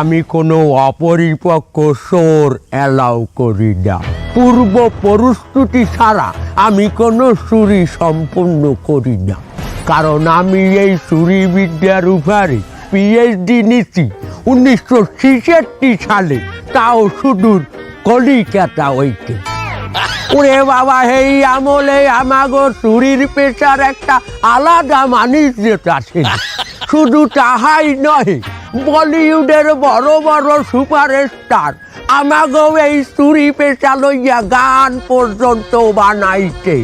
আমি কোনো অপরিপক্ক সোর অ্যালাউ করি না। পূর্ব প্রস্তুতি ছাড়া আমি কোনো চুরি সম্পূর্ণ করি না, কারণ আমি এই চুরি বিদ্যার উপরে পিএইচডি নিচ্ছি 1966 সালে, তাও সুদূর কলিকাতা হইতে। ওরে বাবা, এই আমলে আমাগো চুরির পেশার একটা আলাদা মানিজ্যত আছে। শুধু তাহাই নয়, বলিউডের বড় বড় সুপারস্টার আমাগো এই চুরি পেশা লইয়া গান পর্যন্ত বানাইতে।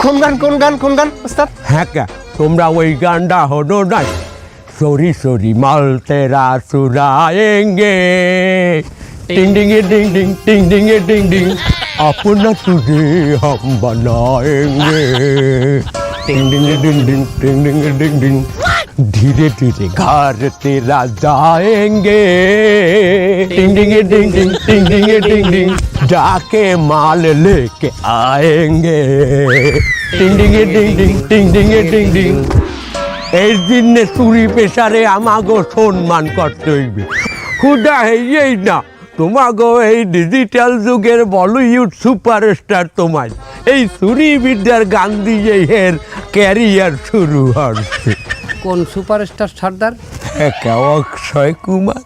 কোন গান ওস্তাদ? হ্যাঁ, তোমরা ওই গানটা হলো নাই? সরি সরি মাল তেরা চুরাएंगे, टिंग टिंग टिंग टिंग टिंग टिंग टिंग टिंग, अपना तुझे हम बनाएंगे, टिंग टिंग टिंग टिंग टिंग टिंग टिंग टिंग, धीरे धीरे घर तेरा जाएंगे, टिंग टिंग टिंग टिंग टिंग टिंग टिंग टिंग, जाके माल लेके आएंगे, टिंग टिंग टिंग टिंग टिंग टिंग टिंग टिंग। এই দিনে চুরি পেশারে আমাগো সম্মান করতে হইবে। খুদা হইয়েই না, তোমাগো এই ডিজিটাল যুগের বলিউড সুপারস্টার তোমায় এই চুরি বিদ্যার গান দিয়ে এর ক্যারিয়ার শুরু হচ্ছে। কোন সুপারস্টার সর্দার? অক্ষয় কুমার।